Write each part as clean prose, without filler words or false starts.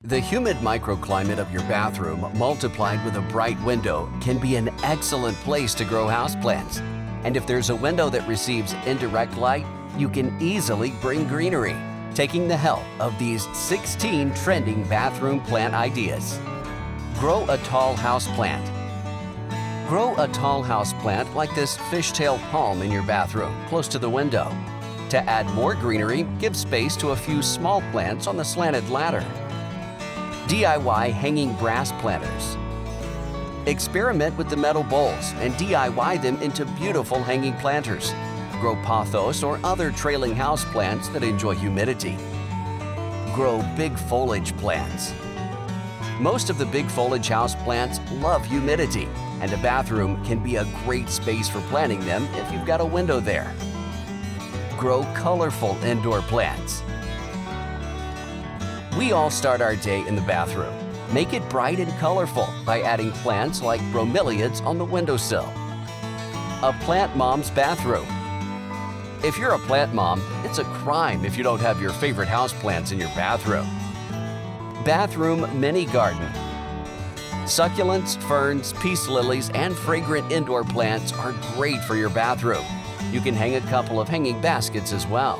The humid microclimate of your bathroom, multiplied with a bright window, can be an excellent place to grow houseplants. And if there's a window that receives indirect light, you can easily bring greenery, taking the help of these 16 trending bathroom plant ideas. Grow a tall houseplant. Grow a tall houseplant like this fishtail palm in your bathroom, close to the window. To add more greenery, give space to a few small plants on the slanted ladder. DIY hanging brass planters. Experiment with the metal bowls and DIY them into beautiful hanging planters. Grow pothos or other trailing houseplants that enjoy humidity. Grow big foliage plants. Most of the big foliage houseplants love humidity, and a bathroom can be a great space for planting them if you've got a window there. Grow colorful indoor plants. We all start our day in the bathroom. Make it bright and colorful by adding plants like bromeliads on the windowsill. A plant mom's bathroom. If you're a plant mom, it's a crime if you don't have your favorite houseplants in your bathroom. Bathroom mini garden. Succulents, ferns, peace lilies, and fragrant indoor plants are great for your bathroom. You can hang a couple of hanging baskets as well.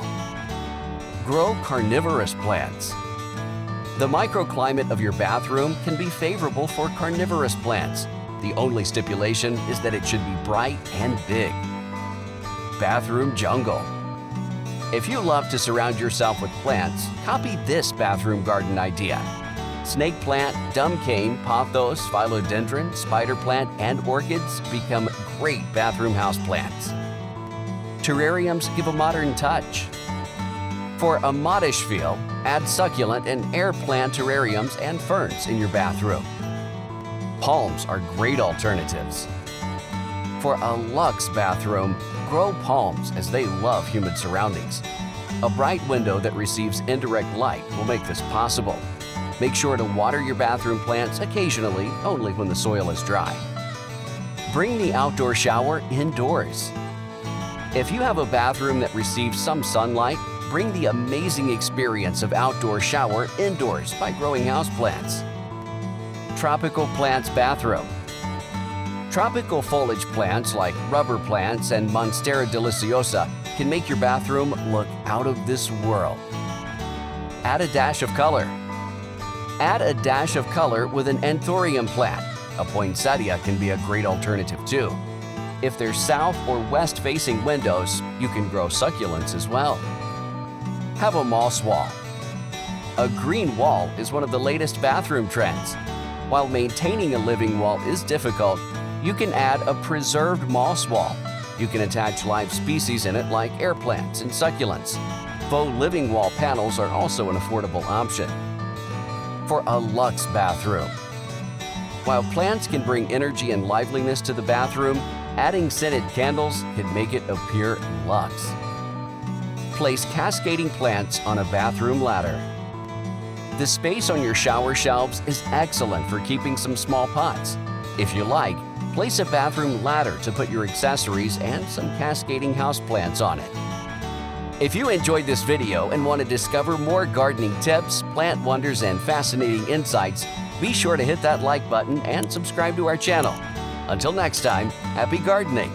Grow carnivorous plants. The microclimate of your bathroom can be favorable for carnivorous plants. The only stipulation is that it should be bright and big. Bathroom jungle. If you love to surround yourself with plants, copy this bathroom garden idea. Snake plant, dumb cane, pothos, philodendron, spider plant, and orchids become great bathroom houseplants. Terrariums give a modern touch. For a modish feel, add succulent and air plant terrariums and ferns in your bathroom. Palms are great alternatives. For a luxe bathroom, grow palms as they love humid surroundings. A bright window that receives indirect light will make this possible. Make sure to water your bathroom plants occasionally, only when the soil is dry. Bring the outdoor shower indoors. If you have a bathroom that receives some sunlight, bring the amazing experience of outdoor shower indoors by growing houseplants. Tropical plants bathroom. Tropical foliage plants like rubber plants and Monstera deliciosa can make your bathroom look out of this world. Add a dash of color. Add a dash of color with an anthurium plant. A poinsettia can be a great alternative too. If there's south or west facing windows, you can grow succulents as well. Have a moss wall. A green wall is one of the latest bathroom trends. While maintaining a living wall is difficult, you can add a preserved moss wall. You can attach live species in it like air plants and succulents. Faux living wall panels are also an affordable option. For a luxe bathroom. While plants can bring energy and liveliness to the bathroom, adding scented candles can make it appear luxe. Place cascading plants on a bathroom ladder. The space on your shower shelves is excellent for keeping some small pots. If you like, place a bathroom ladder to put your accessories and some cascading houseplants on it. If you enjoyed this video and want to discover more gardening tips, plant wonders, and fascinating insights, be sure to hit that like button and subscribe to our channel. Until next time, happy gardening!